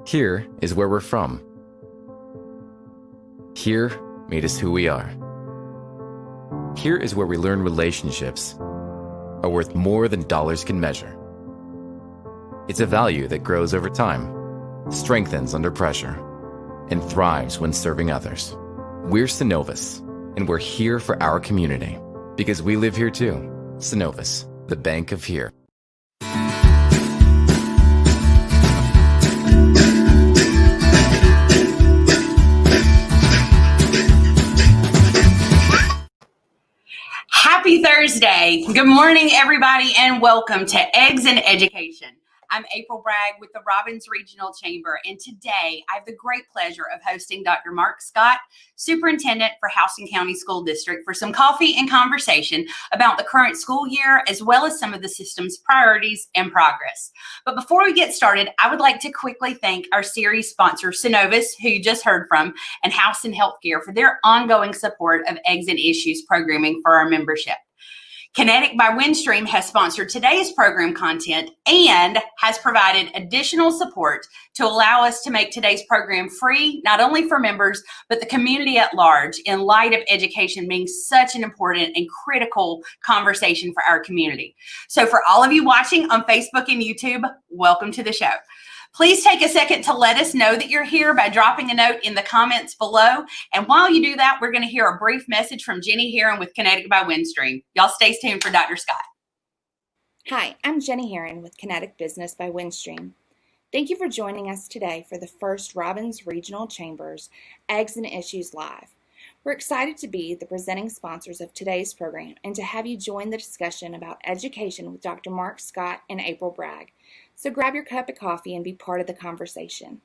Here is where we're from. Here made us who we are. Here is where we learn relationships are worth more than dollars can measure. It's a value that grows over time, strengthens under pressure, and thrives when serving others. We're Synovus, and we're here for our community because we live here too. Synovus, the bank of here. Happy Thursday. Good morning, everybody, and welcome to Eggs in Education. I'm April Bragg with the Robbins Regional Chamber, and today I have the great pleasure of hosting Dr. Mark Scott, Superintendent for Houston County School District, for some coffee and conversation about the current school year, as well as some of the system's priorities and progress. But before we get started, I would like to quickly thank our series sponsor, Synovus, who you just heard from, and Houston Healthcare for their ongoing support of Eggs and Issues programming for our membership. Kinetic by Windstream has sponsored today's program content and has provided additional support to allow us to make today's program free, not only for members, but the community at large, in light of education being such an important and critical conversation for our community. So for all of you watching on Facebook and YouTube, welcome to the show. Please take a second to let us know that you're here by dropping a note in the comments below. And while you do that, we're going to hear a brief message from Jenny Heron with Kinetic by Windstream. Y'all stay tuned for Dr. Scott. Hi, I'm Jenny Heron with Kinetic Business by Windstream. Thank you for joining us today for the first Robbins Regional Chambers Eggs and Issues Live. We're excited to be the presenting sponsors of today's program and to have you join the discussion about education with Dr. Mark Scott and April Bragg. So grab your cup of coffee and be part of the conversation.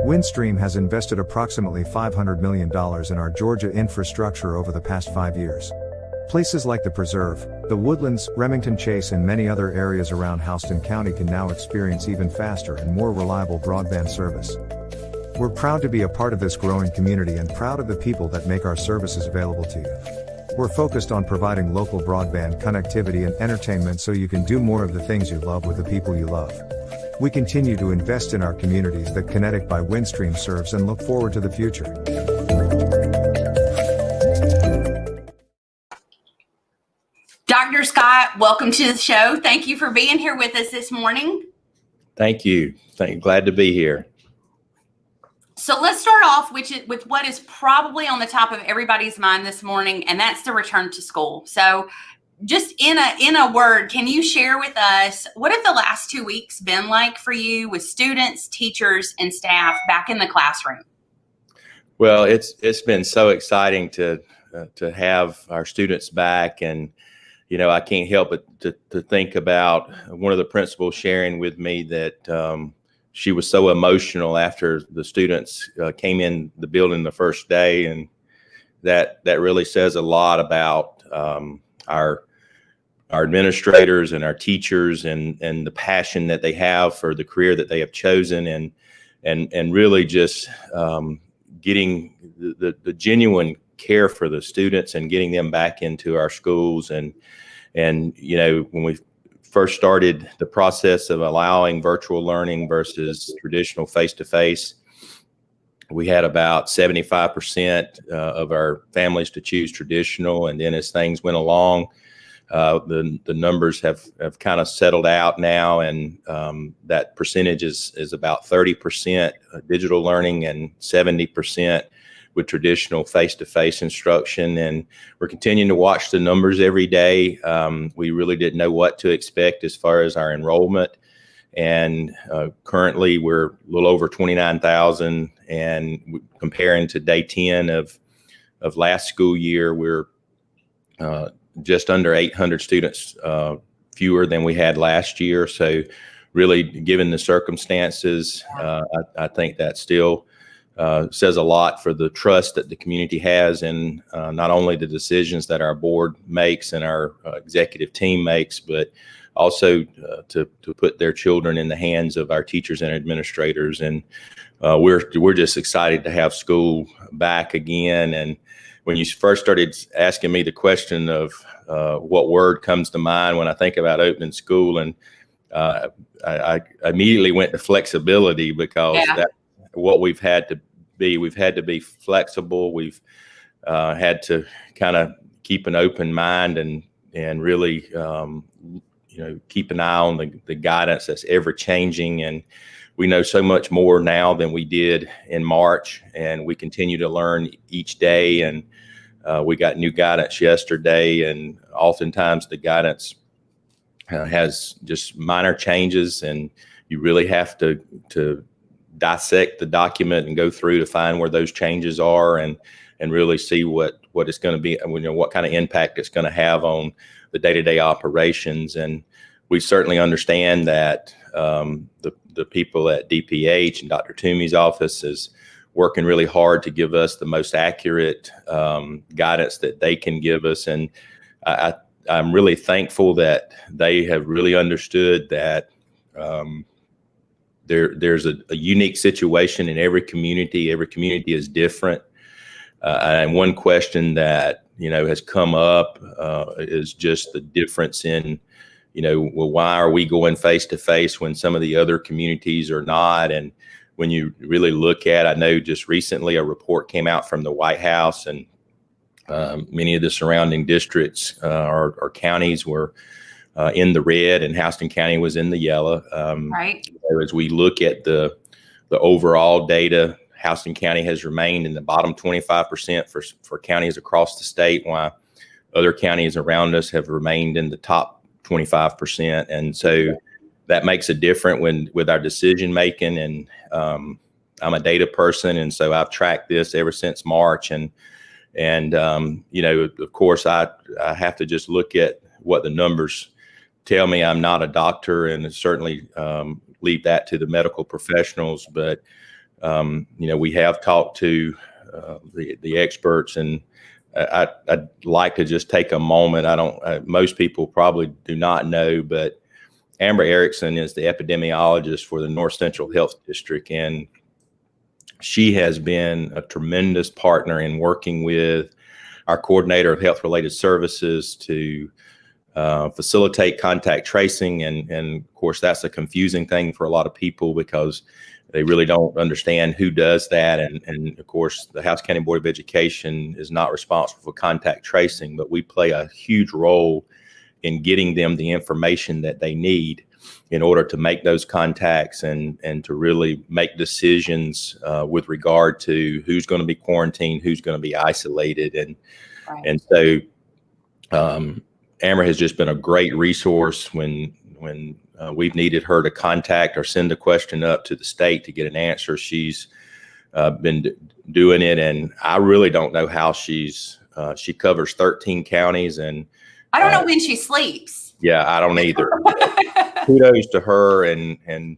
Windstream has invested approximately $500 million in our Georgia infrastructure over the past 5 years. Places like the Preserve, the Woodlands, Remington Chase, and many other areas around Houston County can now experience even faster and more reliable broadband service. We're proud to be a part of this growing community and proud of the people that make our services available to you. We're focused on providing local broadband connectivity and entertainment so you can do more of the things you love with the people you love. We continue to invest in our communities that Kinetic by Windstream serves and look forward to the future. Dr. Scott, welcome to the show. Thank you for being here with us this morning. Thank you. Glad to be here. So let's start off with what is probably on the top of everybody's mind this morning, and that's the return to school. So just in a word, can you share with us, what have the last 2 weeks been like for you with students, teachers, and staff back in the classroom? Well, it's been so exciting to have our students back, and I can't help but to think about one of the principals sharing with me that she was so emotional after the students came in the building the first day, and that really says a lot about our administrators and our teachers and the passion that they have for the career that they have chosen, and really just getting the genuine care for the students and getting them back into our schools. And when we first started the process of allowing virtual learning versus traditional face-to-face, we had about 75% of our families to choose traditional. And then as things went along, the numbers have kind of settled out now, and that percentage is about 30% digital learning and 70% with traditional face-to-face instruction. And we're continuing to watch the numbers every day. We really didn't know what to expect as far as our enrollment. And currently we're a little over 29,000, and comparing to day 10 of last school year, we're just under 800 students fewer than we had last year. So really, given the circumstances, I think that still says a lot for the trust that the community has in not only the decisions that our board makes and our executive team makes, but also to put their children in the hands of our teachers and administrators. And we're just excited to have school back again. And when you first started asking me the question of what word comes to mind when I think about opening school, and I immediately went to flexibility because that's what we've had to be. We've had to be flexible. We've had to kind of keep an open mind and really, keep an eye on the guidance that's ever changing. And we know so much more now than we did in March, and we continue to learn each day. And we got new guidance yesterday, and oftentimes the guidance has just minor changes, and you really have to dissect the document and go through to find where those changes are and really see what it's going to be, what kind of impact it's going to have on the day-to-day operations. And we certainly understand that the people at DPH and Dr. Toomey's office is working really hard to give us the most accurate guidance that they can give us. And I'm really thankful that they have really understood that there's a unique situation in every community. Every community is different. And one question that, has come up is just the difference in, why are we going face to face when some of the other communities are not? And when you really look at, I know just recently a report came out from the White House, and many of the surrounding districts or counties were in the red, and Houston County was in the yellow. Right. As we look at the overall data, Houston County has remained in the bottom 25% for counties across the state, while other counties around us have remained in the top 25%. And so that makes a difference with our decision making. And I'm a data person, and so I've tracked this ever since March. And of course, I have to just look at what the numbers tell me. I'm not a doctor, and certainly leave that to the medical professionals. But we have talked to the experts, and I'd like to just take a moment. Most people probably do not know, but Amber Erickson is the epidemiologist for the North Central Health District, and she has been a tremendous partner in working with our coordinator of health-related services to facilitate contact tracing. And of course, that's a confusing thing for a lot of people because they really don't understand who does that. And of course, the Houston County Board of Education is not responsible for contact tracing, but we play a huge role in getting them the information that they need in order to make those contacts and to really make decisions with regard to who's going to be quarantined, who's going to be isolated. And so Amber has just been a great resource when we've needed her to contact or send a question up to the state to get an answer. She's been doing it, and I really don't know how she covers 13 counties, and I don't know when she sleeps. Yeah, I don't either. Kudos to her and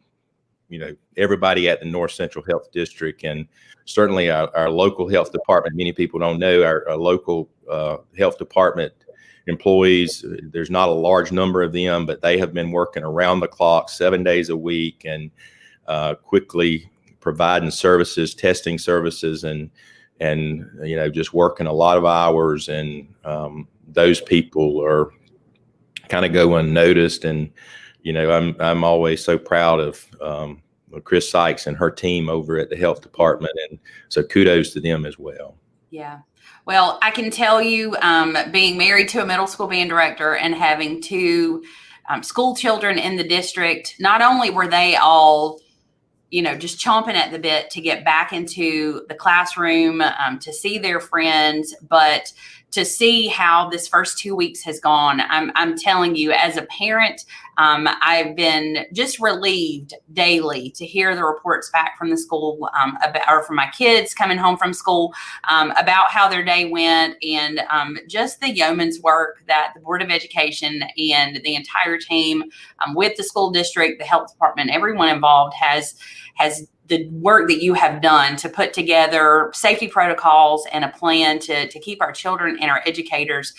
everybody at the North Central Health District, and certainly our local health department. Many people don't know our local health department employees. There's not a large number of them, but they have been working around the clock 7 days a week and quickly providing services, testing services, and just working a lot of hours. And those people are kind of go unnoticed. And I'm always so proud of Chris Sykes and her team over at the health department, and so kudos to them as well. Yeah. Well, I can tell you, being married to a middle school band director and having two school children in the district, not only were they all, just chomping at the bit to get back into the classroom, to see their friends, but to see how this first 2 weeks has gone. I'm telling you, as a parent, I've been just relieved daily to hear the reports back from the school or from my kids coming home from school about how their day went, and just the yeoman's work that the Board of Education and the entire team with the school district, the health department, everyone involved has the work that you have done to put together safety protocols and a plan to keep our children and our educators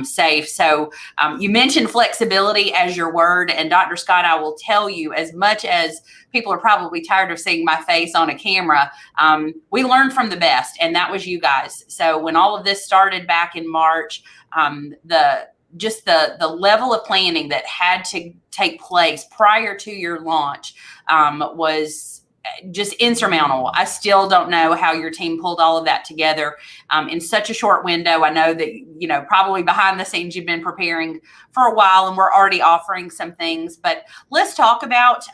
safe. So you mentioned flexibility as your word. And Dr. Scott, I will tell you, as much as people are probably tired of seeing my face on a camera, we learned from the best, and that was you guys. So when all of this started back in March, just the level of planning that had to take place prior to your launch was just insurmountable. I still don't know how your team pulled all of that together in such a short window. I know that, probably behind the scenes you've been preparing for a while and we're already offering some things, but let's talk about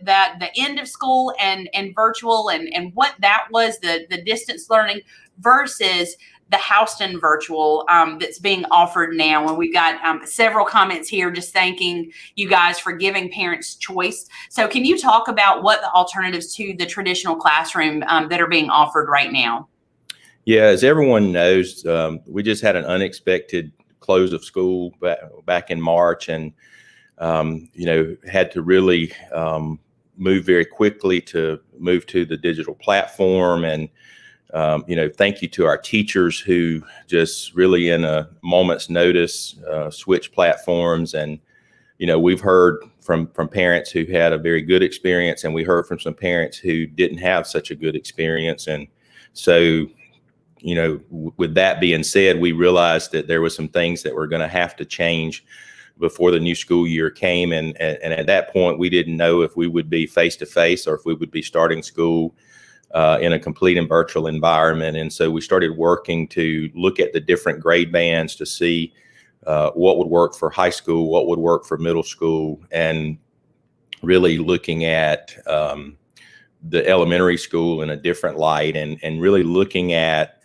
the end of school and virtual and what that was, the distance learning versus the Houston virtual that's being offered now. And we've got several comments here just thanking you guys for giving parents choice. So can you talk about what the alternatives to the traditional classroom that are being offered right now? Yeah, as everyone knows, we just had an unexpected close of school back in March, and had to really move very quickly to move to the digital platform. And thank you to our teachers who just really in a moment's notice switched platforms. And we've heard from parents who had a very good experience, and we heard from some parents who didn't have such a good experience. And so with that being said, we realized that there were some things that were going to have to change before the new school year came. And at that point, we didn't know if we would be face-to-face or if we would be starting school in a complete and virtual environment. And so we started working to look at the different grade bands to see what would work for high school, what would work for middle school, and really looking at the elementary school in a different light, and really looking at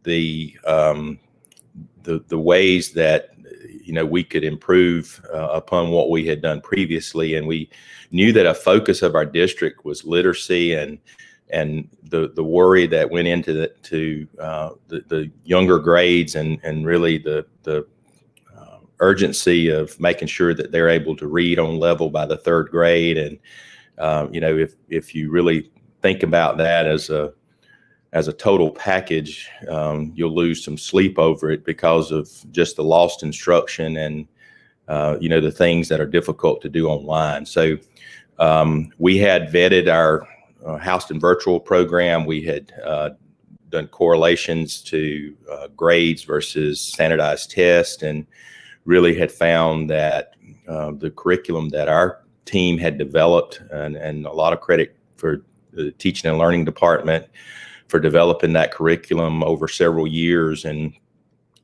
the ways that we could improve upon what we had done previously. And we knew that a focus of our district was literacy, and the worry that went into the younger grades, and really the urgency of making sure that they're able to read on level by the third grade. And if you really think about that as a total package, you'll lose some sleep over it because of just the lost instruction and the things that are difficult to do online. So we had vetted our Houston virtual program. We had done correlations to grades versus standardized tests, and really had found that the curriculum that our team had developed, and a lot of credit for the teaching and learning department for developing that curriculum over several years. And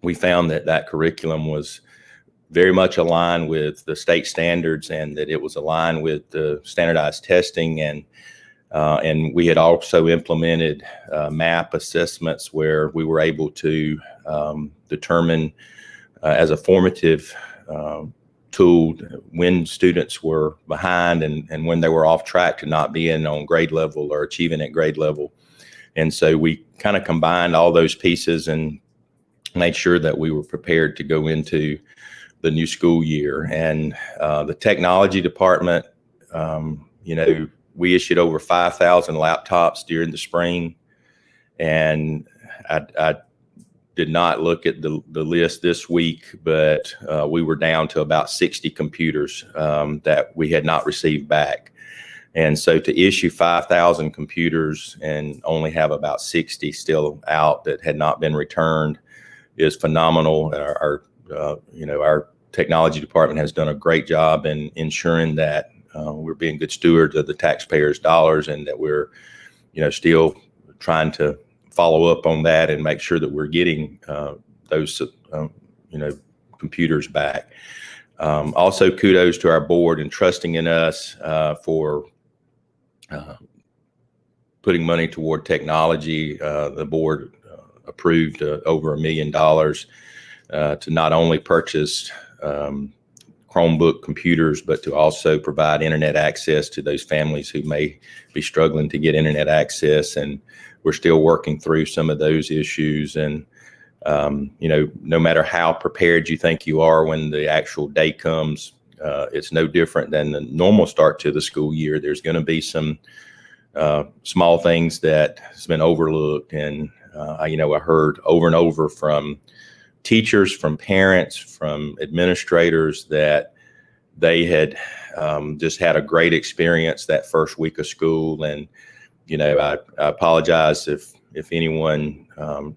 we found that curriculum was very much aligned with the state standards, and that it was aligned with the standardized testing. And we had also implemented MAP assessments where we were able to determine as a formative tool when students were behind and when they were off track to not being on grade level or achieving at grade level. And so we kind of combined all those pieces and made sure that we were prepared to go into the new school year. And the technology department, we issued over 5,000 laptops during the spring, and I did not look at the list this week, but we were down to about 60 computers that we had not received back. And so to issue 5,000 computers and only have about 60 still out that had not been returned is phenomenal. Our technology department has done a great job in ensuring that we're being good stewards of the taxpayers' dollars, and that we're, still trying to follow up on that and make sure that we're getting those, computers back. Also, kudos to our board in trusting in us for putting money toward technology. The board approved over $1 million to not only purchase Chromebook computers, but to also provide internet access to those families who may be struggling to get internet access. And we're still working through some of those issues. And, no matter how prepared you think you are when the actual day comes, it's no different than the normal start to the school year. There's going to be some small things that has been overlooked. And, I heard over and over from teachers, from parents, from administrators that they had just had a great experience that first week of school. And, I apologize if anyone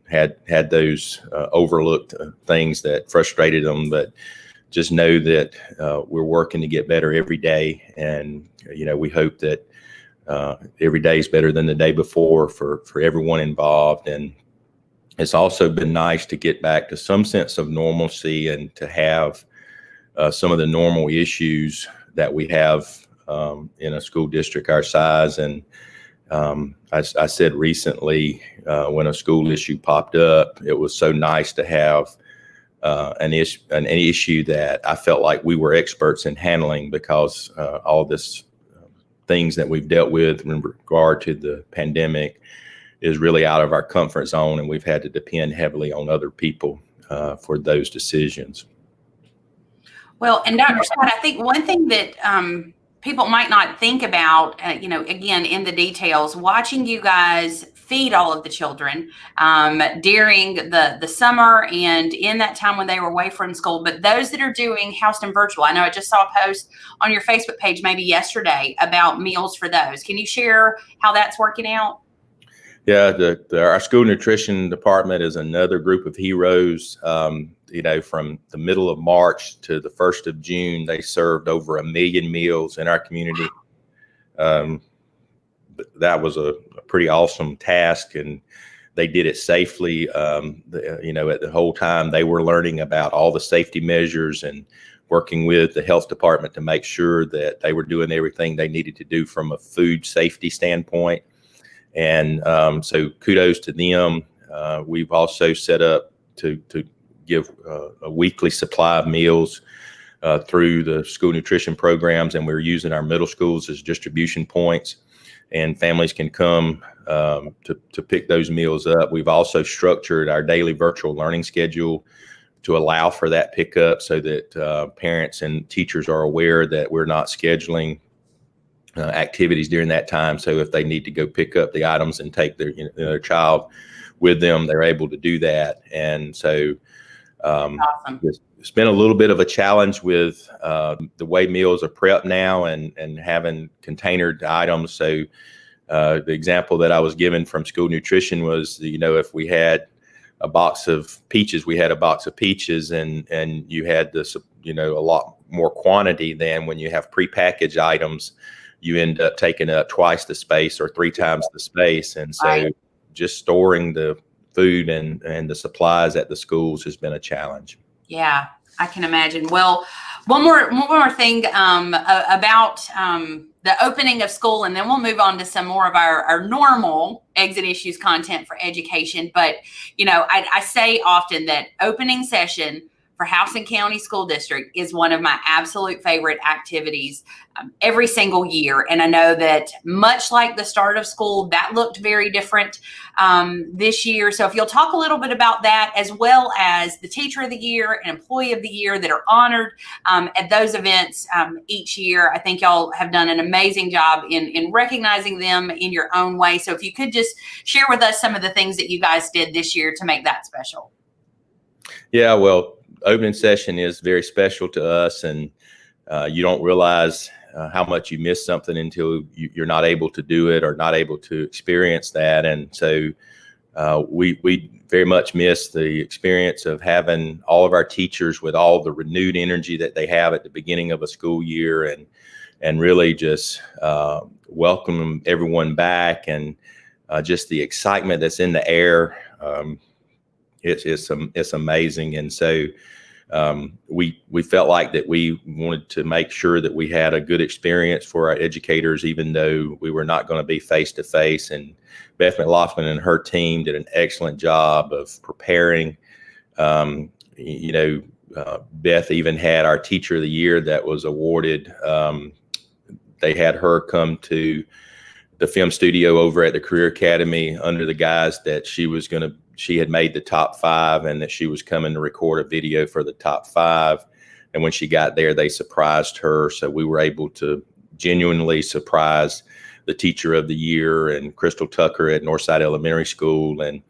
had those overlooked things that frustrated them, but just know that we're working to get better every day. And, we hope that every day is better than the day before for everyone involved. And it's also been nice to get back to some sense of normalcy and to have some of the normal issues that we have in a school district our size. And I said recently when a school issue popped up, it was so nice to have an issue that I felt like we were experts in handling, because all this things that we've dealt with in regard to the pandemic is really out of our comfort zone, and we've had to depend heavily on other people for those decisions. Well, and Dr. Scott, I think one thing that people might not think about, again, in the details, watching you guys feed all of the children during the summer and in that time when they were away from school, but those that are doing Houston Virtual, I know I just saw a post on your Facebook page maybe yesterday about meals for those. Can you share how that's working out? Yeah, our school nutrition department is another group of heroes. From the middle of March to the 1st of June, they served over 1 million meals in our community. That was a pretty awesome task, and they did it safely. At the whole time they were learning about all the safety measures and working with the health department to make sure that they were doing everything they needed to do from a food safety standpoint. And so kudos to them. We've also set up to give a weekly supply of meals through the school nutrition programs, and we're using our middle schools as distribution points, and families can come to pick those meals up. We've also structured our daily virtual learning schedule to allow for that pickup, so that parents and teachers are aware that we're not scheduling activities during that time. So if they need to go pick up the items and take their child with them, they're able to do that. And so awesome. It's been a little bit of a challenge with the way meals are prepped now and having containered items. So the example that I was given from school nutrition was, if we had a box of peaches, we had a box of peaches, and you had this, a lot more quantity than when you have prepackaged items. You end up taking up twice the space or 3 times the space. And so just storing the food and the supplies at the schools has been a challenge. Yeah, I can imagine. Well, one more thing about the opening of school, and then we'll move on to some more of our normal Exit Issues content for education. But, I say often that opening session for Houston County School District is one of my absolute favorite activities every single year. And I know that much like the start of school, that looked very different this year. So if you'll talk a little bit about that, as well as the Teacher of the Year and Employee of the Year that are honored at those events each year. I think y'all have done an amazing job in recognizing them in your own way. So if you could just share with us some of the things that you guys did this year to make that special. Yeah, well, opening session is very special to us, and you don't realize how much you miss something until you're not able to do it or not able to experience that. And so we very much miss the experience of having all of our teachers with all the renewed energy that they have at the beginning of a school year, and really just welcome everyone back, and just the excitement that's in the air. It's amazing. And so we felt like that we wanted to make sure that we had a good experience for our educators, even though we were not going to be face to face. And Beth McLaughlin and her team did an excellent job of preparing. Beth even had our Teacher of the Year that was awarded. They had her come to the film studio over at the Career Academy under the guise that she had made the top 5 and that she was coming to record a video for the top 5. And when she got there, they surprised her. So we were able to genuinely surprise the Teacher of the Year and Crystal Tucker at Northside Elementary School. And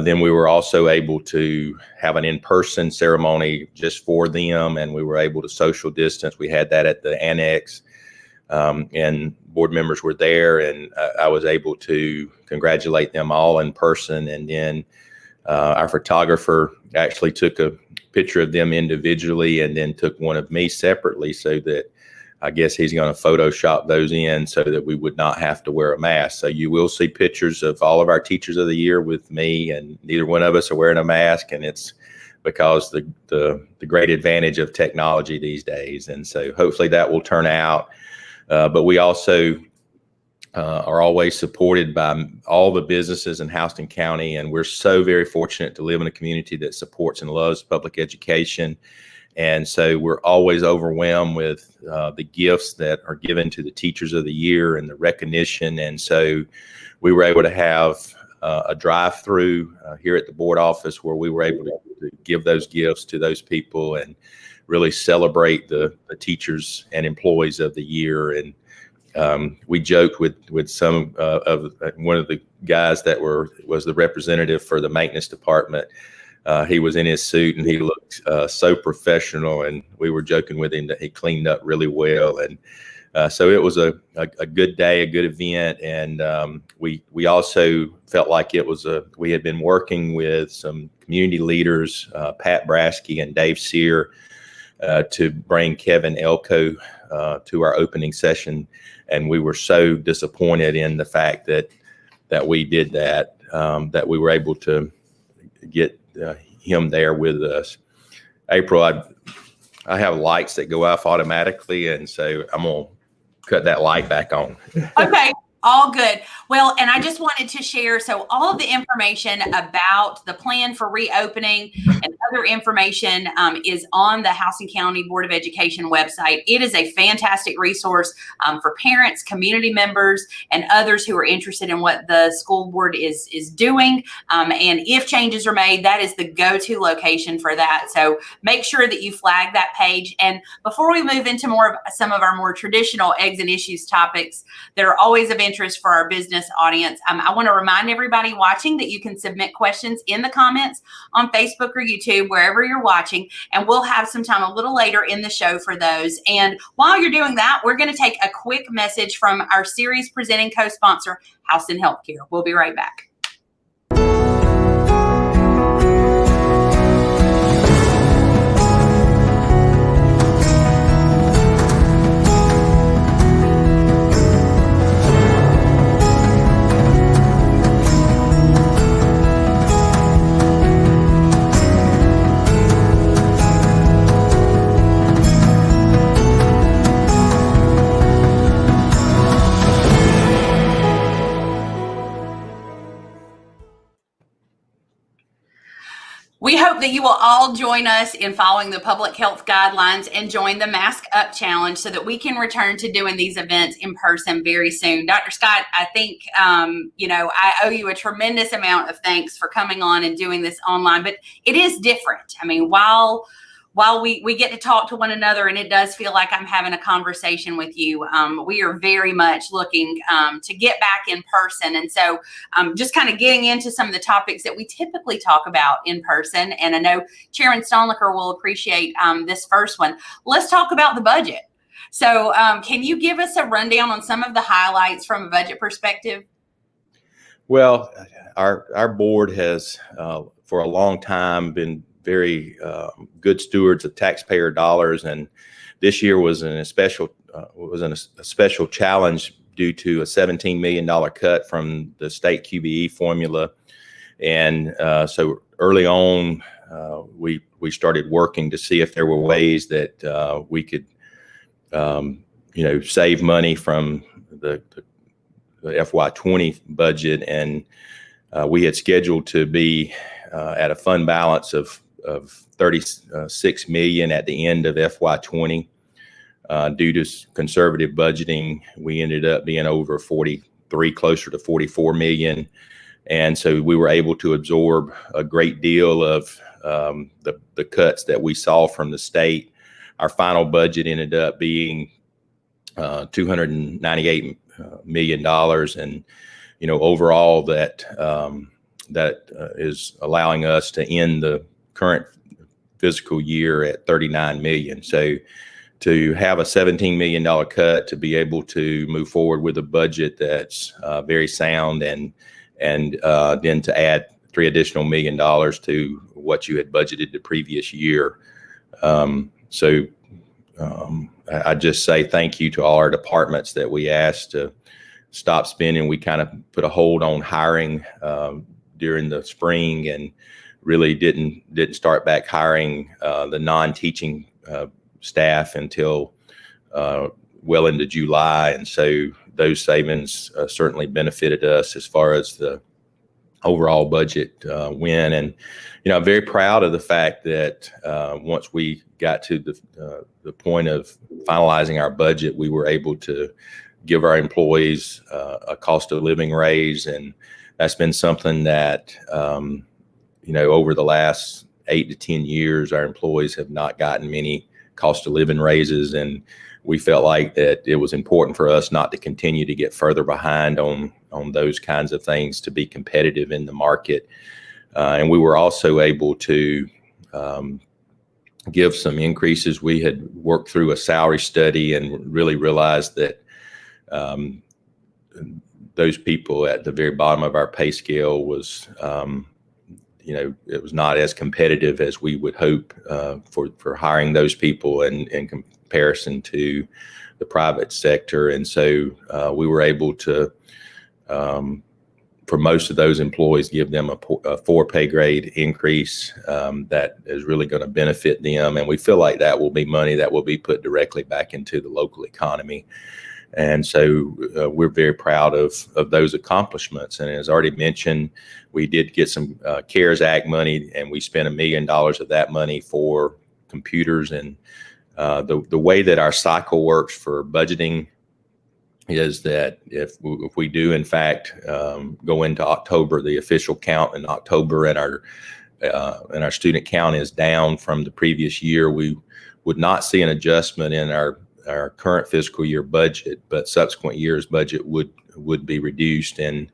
then we were also able to have an in-person ceremony just for them. And we were able to social distance. We had that at the annex. And board members were there, and I was able to congratulate them all in person. And then our photographer actually took picture of them individually and then took one of me separately, so that I guess he's going to Photoshop those in so that we would not have to wear a mask. So you will see pictures of all of our Teachers of the Year with me, and neither one of us are wearing a mask, and it's because the great advantage of technology these days. And so hopefully that will turn out. But we also are always supported by all the businesses in Houston County, and we're so very fortunate to live in a community that supports and loves public education. And so we're always overwhelmed with the gifts that are given to the Teachers of the Year and the recognition. And so we were able to have a drive-through here at the board office where we were able to give those gifts to those people and really celebrate the teachers and employees of the year. And we joked with some of one of the guys that was the representative for the maintenance department. He was in his suit and he looked so professional, and we were joking with him that he cleaned up really well. And so it was a good day, a good event. And we also felt like we had been working with some community leaders, Pat Brasky and Dave Sear, to bring Kevin Elko to our opening session. And we were so disappointed in the fact that we did that, that we were able to get him there with us. April, I have lights that go off automatically, and so I'm gonna cut that light back on. Okay, all good. Well, and I just wanted to share, so all of the information about the plan for reopening and other information is on the Houston County Board of Education website. It is a fantastic resource for parents, community members, and others who are interested in what the school board is doing. And if changes are made, that is the go-to location for that. So make sure that you flag that page. And before we move into some of our more traditional eggs and issues topics that are always of interest for our business audience, I want to remind everybody watching that you can submit questions in the comments on Facebook or YouTube, wherever you're watching, and we'll have some time a little later in the show for those. And while you're doing that, we're going to take a quick message from our series presenting co-sponsor, Houston Healthcare. We'll be right back. We hope that you will all join us in following the public health guidelines and join the Mask Up Challenge so that we can return to doing these events in person very soon. Dr. Scott, I think, I owe you a tremendous amount of thanks for coming on and doing this online, but it is different. I mean, while we get to talk to one another and it does feel like I'm having a conversation with you, we are very much looking to get back in person. And so just kind of getting into some of the topics that we typically talk about in person. And I know Chairman Stonlicker will appreciate this first one. Let's talk about the budget. So can you give us a rundown on some of the highlights from a budget perspective? Well, our board has for a long time been very good stewards of taxpayer dollars, and this year was a special challenge due to a $17 million cut from the state QBE formula. And so early on, we started working to see if there were ways that we could, save money from the FY20 budget, and we had scheduled to be at a fund balance of 36 million at the end of FY20. Due to conservative budgeting, we ended up being over 43, closer to 44 million. And so we were able to absorb a great deal of the cuts that we saw from the state. Our final budget ended up being $298 million. And, overall that is allowing us to end the current fiscal year at 39 million. So to have a $17 million cut, to be able to move forward with a budget that's very sound, and then to add $3 additional million to what you had budgeted the previous year. I just say thank you to all our departments that we asked to stop spending. We kind of put a hold on hiring during the spring and really didn't start back hiring the non-teaching staff until well into July. And so those savings certainly benefited us as far as the overall budget went. And, I'm very proud of the fact that once we got to the point of finalizing our budget, we were able to give our employees a cost of living raise. And that's been something that, over the last 8 to 10 years, our employees have not gotten many cost of living raises. And we felt like that it was important for us not to continue to get further behind on those kinds of things to be competitive in the market. And we were also able to give some increases. We had worked through a salary study and really realized that those people at the very bottom of our pay scale was, it was not as competitive as we would hope for hiring those people in comparison to the private sector. And so we were able to, for most of those employees, give them a 4 pay grade increase that is really going to benefit them. And we feel like that will be money that will be put directly back into the local economy. And so we're very proud of those accomplishments. And as already mentioned, we did get some CARES Act money, and we spent $1 million of that money for computers. And the way that our cycle works for budgeting is that if we do, in fact, go into October, the official count in October, and our student count is down from the previous year, we would not see an adjustment in our current fiscal year budget, but subsequent years budget would be reduced. And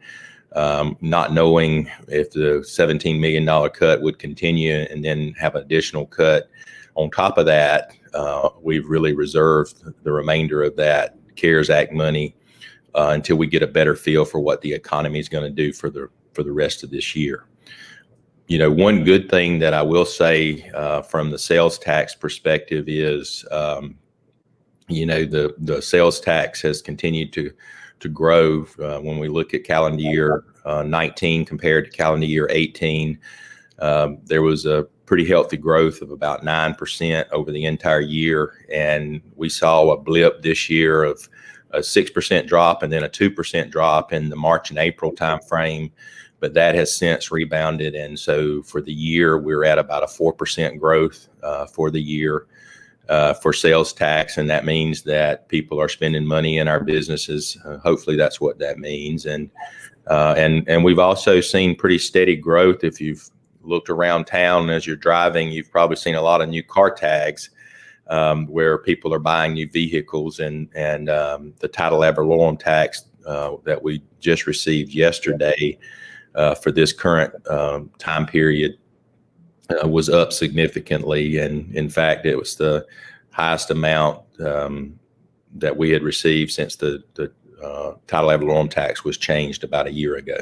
not knowing if the $17 million cut would continue and then have an additional cut on top of that, we've really reserved the remainder of that CARES Act money until we get a better feel for what the economy is going to do for the rest of this year. One good thing that I will say from the sales tax perspective is the sales tax has continued to grow. When we look at calendar year 19 compared to calendar year 18, there was a pretty healthy growth of about 9% over the entire year. And we saw a blip this year of a 6% drop and then a 2% drop in the March and April timeframe. But that has since rebounded. And so for the year, we're at about a 4% growth for the year. For sales tax, and that means that people are spending money in our businesses. Hopefully, that's what that means. And we've also seen pretty steady growth. If you've looked around town as you're driving, you've probably seen a lot of new car tags where people are buying new vehicles, and the title ad valorem tax that we just received yesterday for this current time period was up significantly. And in fact, it was the highest amount that we had received since the title ad valorem tax was changed about a year ago.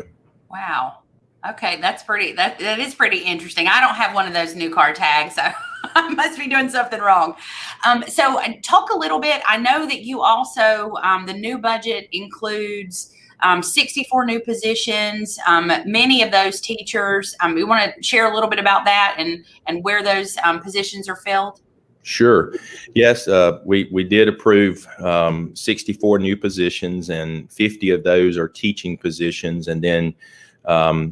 Wow. Okay. That is pretty interesting. I don't have one of those new car tags, so I must be doing something wrong. So talk a little bit. I know that you also, the new budget includes 64 new positions, many of those teachers. We want to share a little bit about that and where those positions are filled. Sure. Yes, we did approve 64 new positions, and 50 of those are teaching positions. And then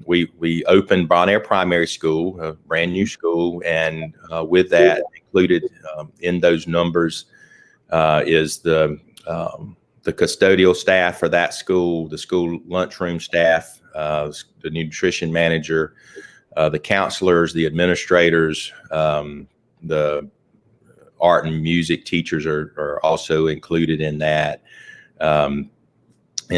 we opened Bonaire Primary School, a brand new school, and with that included in those numbers is the custodial staff for that school, the school lunchroom staff, the nutrition manager, the counselors, the administrators, the art and music teachers are also included in that. And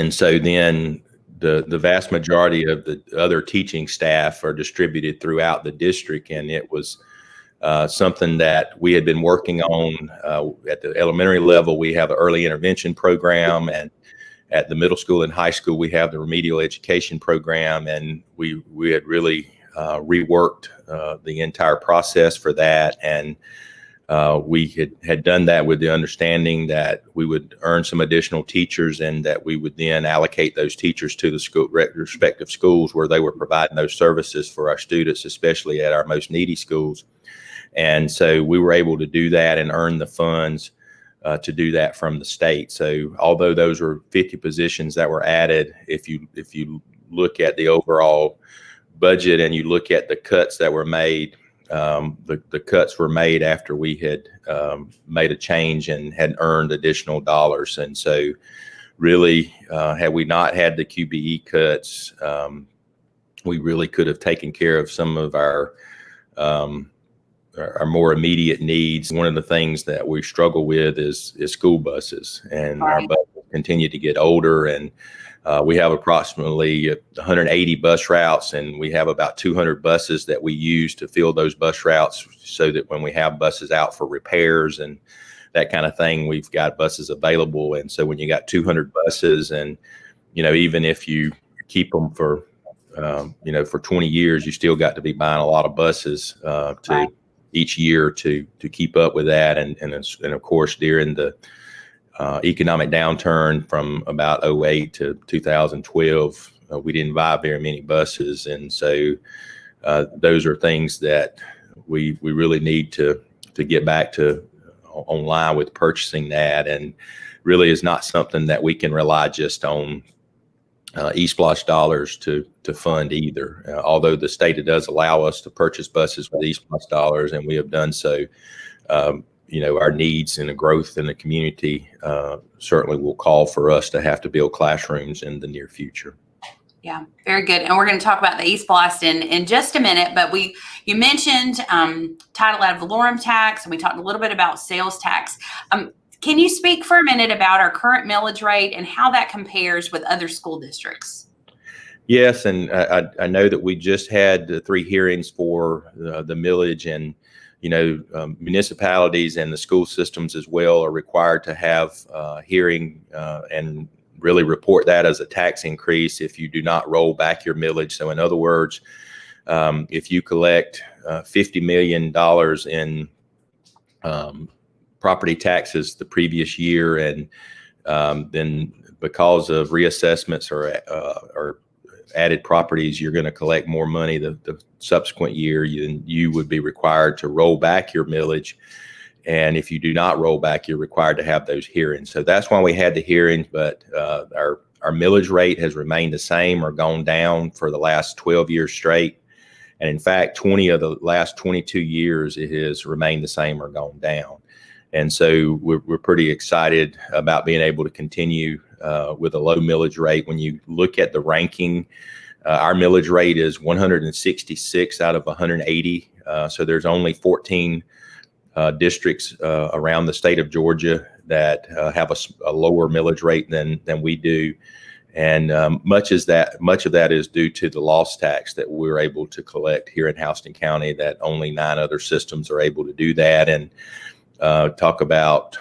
so then the vast majority of the other teaching staff are distributed throughout the district. And it was something that we had been working on at the elementary level. We have an early intervention program, and at the middle school and high school, we have the remedial education program. And we had really reworked the entire process for that, and we had done that with the understanding that we would earn some additional teachers and that we would then allocate those teachers to the school, respective schools where they were providing those services for our students, especially at our most needy schools. And so we were able to do that and earn the funds to do that from the state. So although those were 50 positions that were added, if you look at the overall budget and you look at the cuts that were made, the cuts were made after we had made a change and had earned additional dollars. And so really, had we not had the QBE cuts, we really could have taken care of some of our more immediate needs. One of the things that we struggle with is school buses, and our buses continue to get older, and we have approximately 180 bus routes, and we have about 200 buses that we use to fill those bus routes so that when we have buses out for repairs and that kind of thing, we've got buses available. And so when you got 200 buses, and even if you keep them for for 20 years, you still got to be buying a lot of buses to each year to keep up with that. And of course, during the economic downturn from about 2008 to 2012, we didn't buy very many buses. And so those are things that we really need to get back to online with purchasing that, and really is not something that we can rely just on eSplosh dollars to fund either. Although the state does allow us to purchase buses with eSplosh dollars, and we have done so, our needs and the growth in the community certainly will call for us to have to build classrooms in the near future. Yeah, very good. And we're going to talk about the eSplosh in just a minute, but you mentioned title ad valorem tax, and we talked a little bit about sales tax. Can you speak for a minute about our current millage rate and how that compares with other school districts? Yes, and I know that we just had 3 hearings for the millage, and municipalities and the school systems as well are required to have hearing and really report that as a tax increase if you do not roll back your millage. So in other words, if you collect $50 million in property taxes the previous year, and then because of reassessments or added properties, you're going to collect more money the subsequent year, you would be required to roll back your millage. And if you do not roll back, you're required to have those hearings. So that's why we had the hearings, but our millage rate has remained the same or gone down for the last 12 years straight. And in fact, 20 of the last 22 years, it has remained the same or gone down. And so we're pretty excited about being able to continue with a low millage rate. When you look at the ranking, our millage rate is 166 out of 180. So there's only 14 districts around the state of Georgia that have a lower millage rate than we do. And much of that is due to the loss tax that we're able to collect here in Houston County, that only 9 other systems are able to do that. And talk about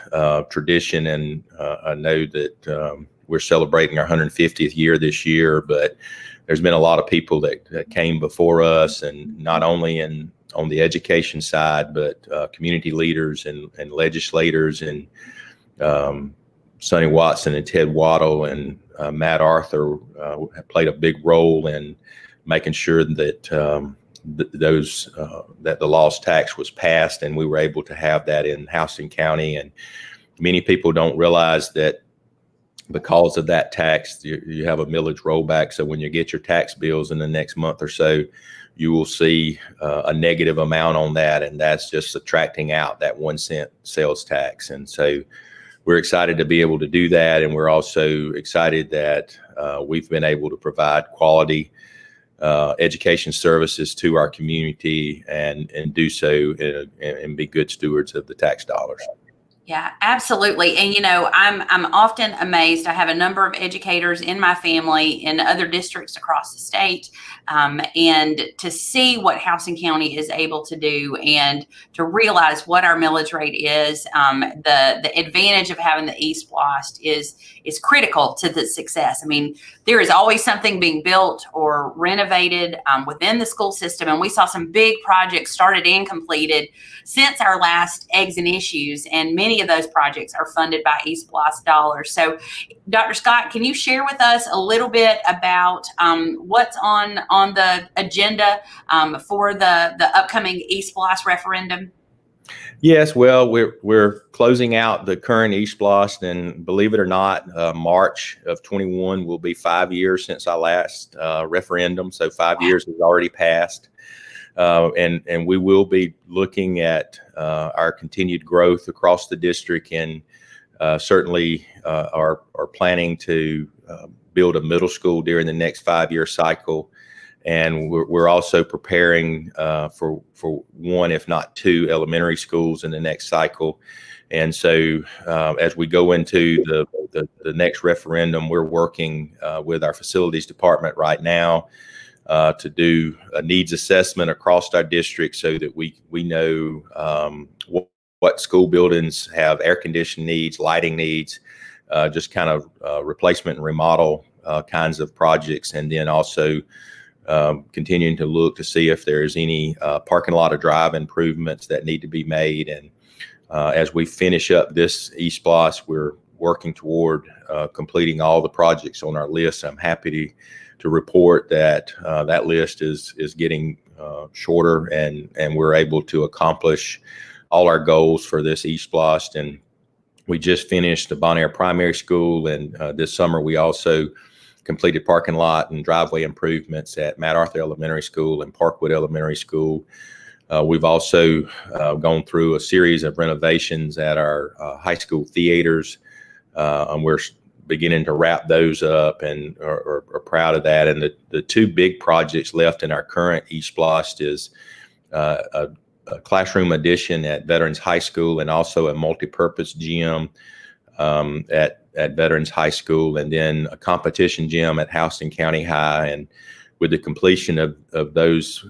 tradition, and I know that we're celebrating our 150th year this year, but there's been a lot of people that came before us, and not only on the education side, but community leaders and legislators, and Sonny Watson and Ted Waddle and Matt Arthur have played a big role in making sure that that the loss tax was passed, and we were able to have that in Houston County. And many people don't realize that because of that tax, you have a millage rollback. So when you get your tax bills in the next month or so, you will see a negative amount on that, and that's just subtracting out that 1 cent sales tax. And so we're excited to be able to do that, and we're also excited that we've been able to provide quality education services to our community and do so and be good stewards of the tax dollars. Yeah, absolutely. And I'm often amazed. I have a number of educators in my family in other districts across the state, and to see what Houston County is able to do, and to realize what our millage rate is, the advantage of having the East Blast is critical to the success. I mean, there is always something being built or renovated within the school system, and we saw some big projects started and completed since our last Eggs and Issues, and many of those projects are funded by East Blast dollars. So, Dr. Scott, can you share with us a little bit about what's on the agenda for the upcoming East Blast referendum? Yes, well, we're closing out the current East Blast, and believe it or not, March of 21 will be 5 years since our last referendum. So 5 years has already passed. And we will be looking at our continued growth across the district, and certainly are planning to build a middle school during the next 5-year cycle. And we're also preparing for one, if not two, elementary schools in the next cycle. And so as we go into the next referendum, we're working with our facilities department right now to do a needs assessment across our district, so that we know what school buildings have air conditioning needs, lighting needs, just kind of replacement and remodel kinds of projects, and then also continuing to look to see if there's any parking lot or drive improvements that need to be made. And as we finish up this East Blast, we're working toward completing all the projects on our list. I'm happy to report that that list is getting shorter, and we're able to accomplish all our goals for this East Blast. And we just finished the Bonaire Primary School, and this summer we also completed parking lot and driveway improvements at Matt Arthur Elementary School and Parkwood Elementary School. We've also gone through a series of renovations at our high school theaters, and we're beginning to wrap those up, and are proud of that. And the two big projects left in our current East Blast is a classroom addition at Veterans High School, and also a multipurpose gym at Veterans High School, and then a competition gym at Houston County High. And with the completion of those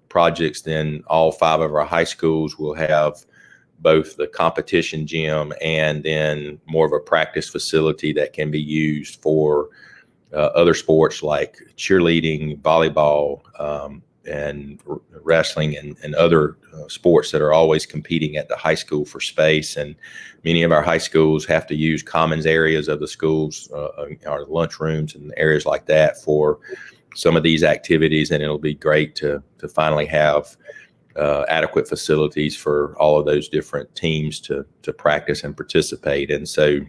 projects, then all 5 of our high schools will have both the competition gym and then more of a practice facility that can be used for other sports like cheerleading, volleyball, and wrestling, and other sports that are always competing at the high school for space. And many of our high schools have to use commons areas of the schools, our lunchrooms and areas like that, for some of these activities. And it'll be great to finally have adequate facilities for all of those different teams to practice and participate. And so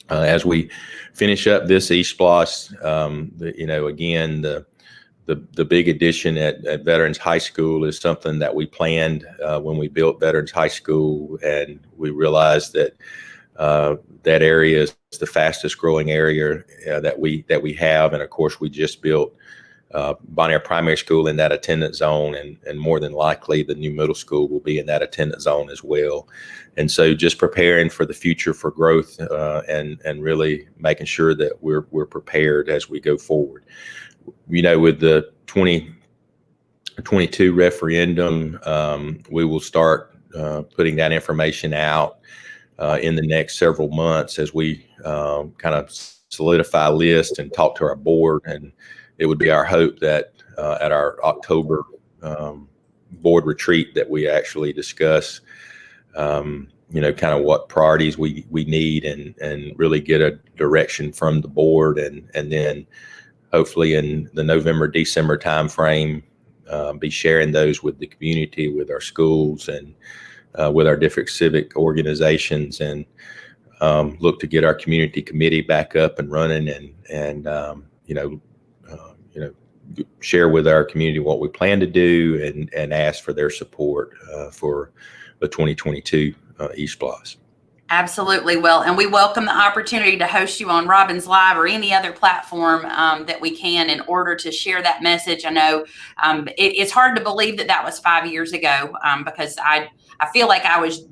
as we finish up this East Blast, again, the big addition at Veterans High School is something that we planned when we built Veterans High School, and we realized that that area is the fastest growing area that we have. And of course, we just built Bonaire Primary School in that attendance zone, and more than likely the new middle school will be in that attendance zone as well. And so just preparing for the future for growth, and really making sure that we're prepared as we go forward. With the 2022 referendum, we will start putting that information out in the next several months as we kind of solidify a list and talk to our board. And it would be our hope that at our October board retreat that we actually discuss, kind of what priorities we need, and really get a direction from the board, and then hopefully in the November, December timeframe, be sharing those with the community, with our schools, and with our different civic organizations, and look to get our community committee back up and running, and share with our community what we plan to do, and ask for their support for the 2022 East Blast. Absolutely. Well, and we welcome the opportunity to host you on Robbins Live or any other platform that we can, in order to share that message. I know it's hard to believe that was 5 years ago, because I feel like I was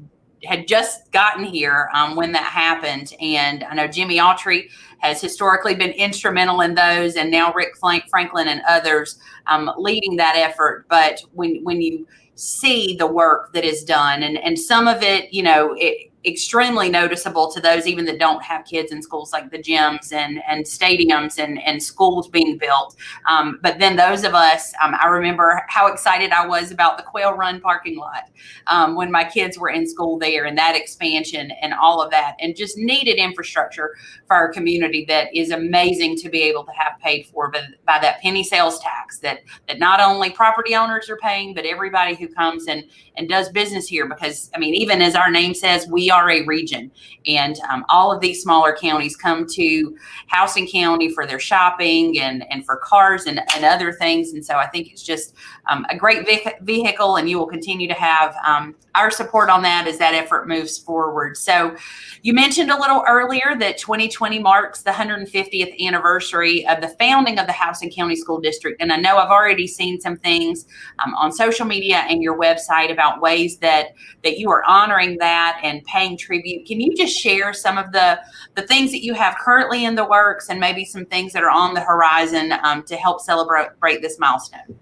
had just gotten here when that happened. And I know Jimmy Autry has historically been instrumental in those, and now Rick Franklin and others leading that effort. But when you see the work that is done, and some of it, extremely noticeable to those even that don't have kids in schools, like the gyms and stadiums and schools being built. But then those of us, I remember how excited I was about the Quail Run parking lot when my kids were in school there, and that expansion and all of that, and just needed infrastructure for our community that is amazing to be able to have paid for by that penny sales tax that not only property owners are paying, but everybody who comes and does business here. Because, I mean, even as our name says, we are a region, and all of these smaller counties come to Houston County for their shopping and for cars and other things. And so I think it's just a great vehicle, and you will continue to have our support on that as that effort moves forward. So you mentioned a little earlier that 2020 marks the 150th anniversary of the founding of the Houston County School District. And I know I've already seen some things on social media and your website about ways that you are honoring that and paying tribute. Can you just share some of the things that you have currently in the works, and maybe some things that are on the horizon to help celebrate this milestone?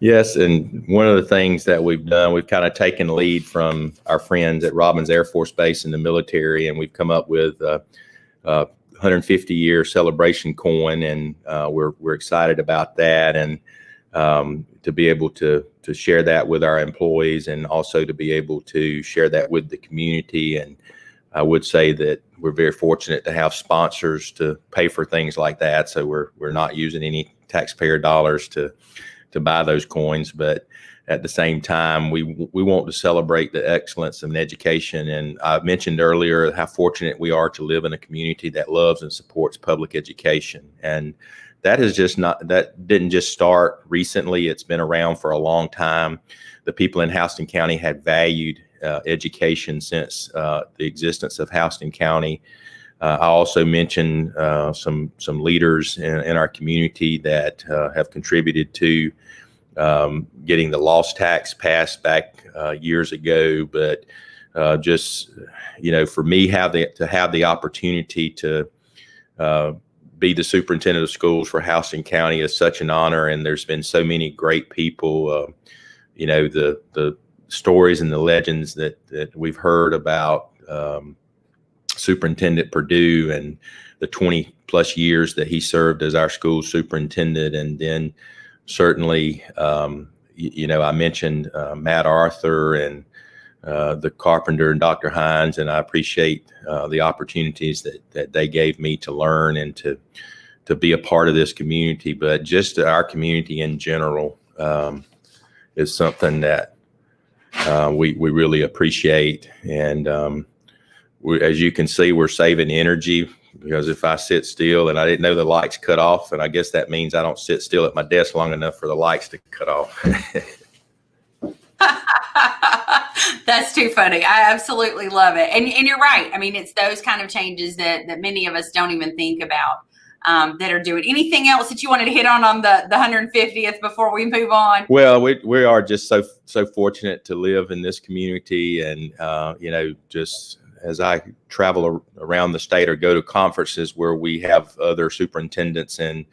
Yes, and one of the things that we've done, we've kind of taken lead from our friends at Robins Air Force Base in the military, and we've come up with a 150-year celebration coin, and we're excited about that, and to be able to share that with our employees, and also to be able to share that with the community. And I would say that we're very fortunate to have sponsors to pay for things like that, so we're not using any taxpayer dollars to buy those coins, but at the same time, we want to celebrate the excellence in education. And I mentioned earlier how fortunate we are to live in a community that loves and supports public education. And that didn't just start recently. It's been around for a long time. The people in Houston County had valued education since the existence of Houston County. I also mentioned some leaders in our community that have contributed to getting the loss tax passed back years ago. But just, for me, to have the opportunity to be the superintendent of schools for Houston County is such an honor. And there's been so many great people, the stories and the legends that we've heard about Superintendent Purdue and the 20 plus years that he served as our school superintendent. And then certainly, I mentioned Matt Arthur and the carpenter and Dr. Hines, and I appreciate the opportunities that they gave me to learn and to be a part of this community. But just our community in general is something that we really appreciate. And as you can see, we're saving energy, because if I sit still, and I didn't know the lights cut off, and I guess that means I don't sit still at my desk long enough for the lights to cut off. That's too funny. I absolutely love it. And you're right. I mean, it's those kind of changes that many of us don't even think about that are doing. Anything else that you wanted to hit on the 150th before we move on? Well, we are just so fortunate to live in this community, and just as I travel around the state or go to conferences where we have other superintendents, and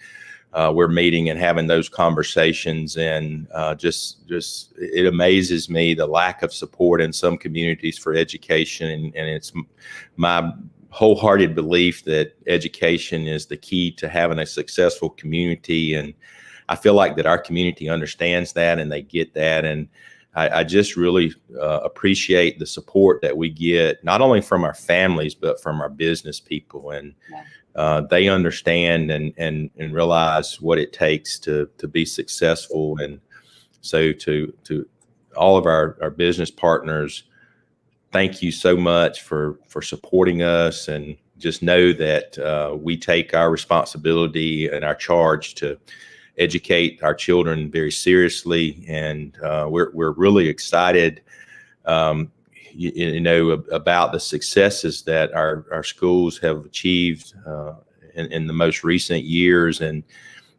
we're meeting and having those conversations, and just it amazes me the lack of support in some communities for education, and it's my wholehearted belief that education is the key to having a successful community. And I feel like that our community understands that, and they get that. And I just really appreciate the support that we get, not only from our families, but from our business people. And they understand and realize what it takes to be successful. And so to all of our business partners, thank you so much for supporting us, and just know that we take our responsibility and our charge to educate our children very seriously. And we're really excited, about the successes that our schools have achieved in the most recent years. And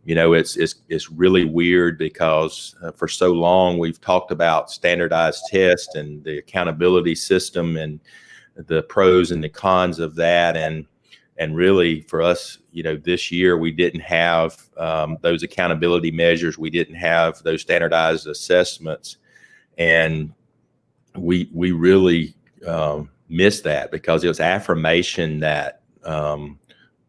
it's really weird because for so long we've talked about standardized tests and the accountability system and the pros and the cons of that. And really for us, this year we didn't have those accountability measures. We didn't have those standardized assessments. And we really missed that because it was affirmation that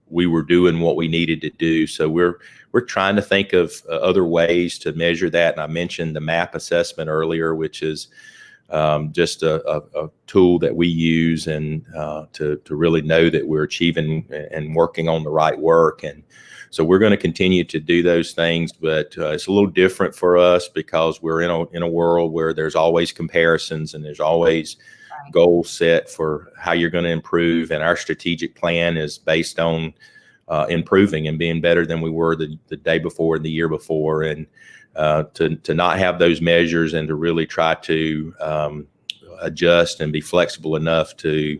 we were doing what we needed to do. So we're trying to think of other ways to measure that. And I mentioned the MAP assessment earlier, which is just a tool that we use and to really know that we're achieving and working on the right work. And so we're going to continue to do those things, but it's a little different for us because we're in a world where there's always comparisons and there's always goals set for how you're going to improve. And our strategic plan is based on improving and being better than we were the day before and the year before. And to not have those measures and to really try to adjust and be flexible enough to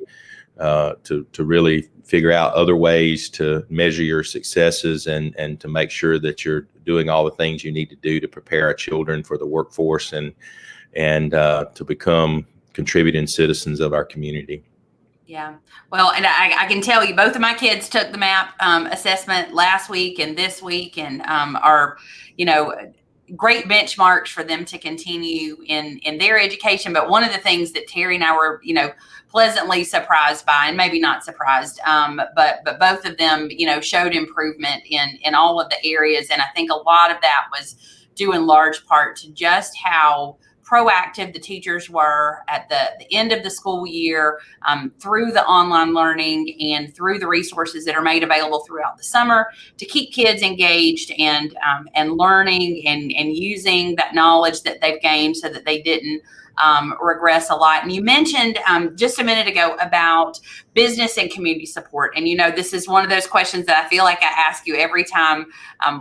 really figure out other ways to measure your successes and to make sure that you're doing all the things you need to do to prepare our children for the workforce and to become contributing citizens of our community. Yeah. Well, and I can tell you, both of my kids took the MAP assessment last week and this week, and are, great benchmarks for them to continue in their education. But one of the things that Terry and I were, pleasantly surprised by, and maybe not surprised, but both of them, showed improvement in all of the areas. And I think a lot of that was due in large part to just how proactive the teachers were at the end of the school year, through the online learning and through the resources that are made available throughout the summer to keep kids engaged and learning and using that knowledge that they've gained so that they didn't regress a lot. And you mentioned just a minute ago about business and community support. And, this is one of those questions that I feel like I ask you every time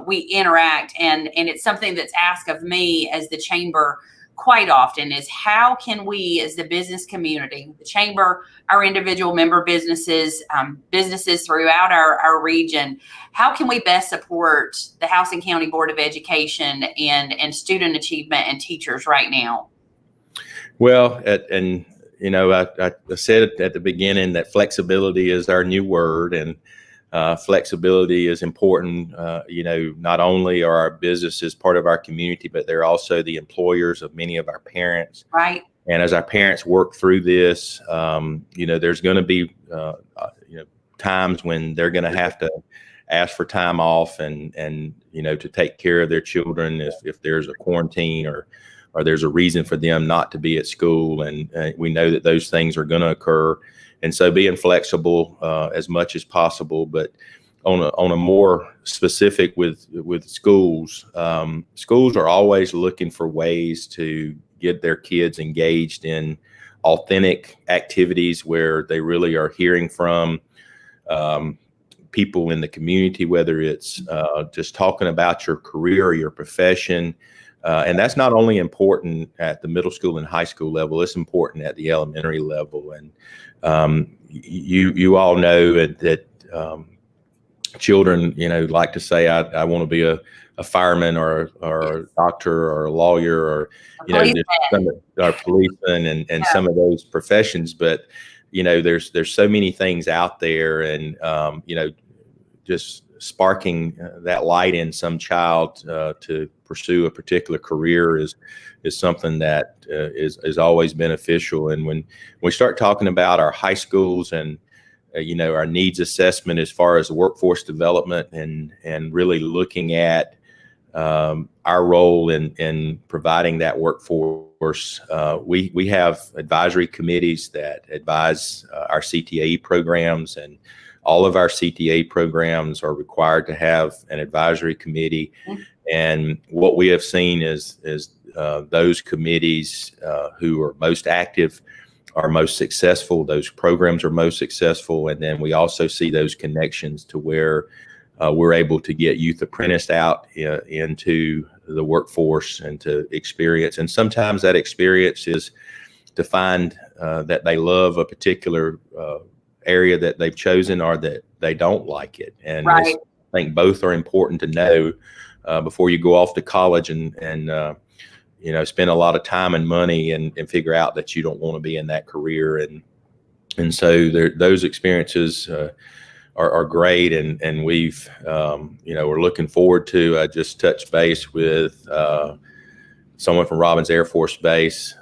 we interact. And it's something that's asked of me as the chamber quite often is how can we as the business community, the chamber, our individual member businesses, businesses throughout our region, how can we best support the House and County Board of Education and student achievement and teachers right now? Well, I said at the beginning that flexibility is our new word, and flexibility is important. Not only are our businesses part of our community, but they're also the employers of many of our parents. Right. And as our parents work through this, there's going to be, times when they're going to have to ask for time off and to take care of their children if there's a quarantine or there's a reason for them not to be at school. And we know that those things are going to occur. And so being flexible as much as possible, but on a more specific with schools, schools are always looking for ways to get their kids engaged in authentic activities where they really are hearing from people in the community, whether it's just talking about your career or your profession. And that's not only important at the middle school and high school level, it's important at the elementary level. And you all know that children, like to say, I want to be a fireman or a doctor or a lawyer or, a policeman and some of those professions. But, there's so many things out there and, just sparking that light in some child to pursue a particular career is something that is always beneficial. And when we start talking about our high schools and our needs assessment as far as workforce development and really looking at our role in providing that workforce, we have advisory committees that advise our CTAE programs, and all of our CTA programs are required to have an advisory committee. And what we have seen is those committees who are most active are most successful. Those programs are most successful. And then we also see those connections to where we're able to get youth apprenticed out into the workforce and to experience. And sometimes that experience is to find that they love a particular area that they've chosen or that they don't like it. And right. think both are important to know before you go off to college and spend a lot of time and money and figure out that you don't want to be in that career. And so those experiences are great. And we've, we're looking forward to, I just touched base with someone from Robins Air Force Base.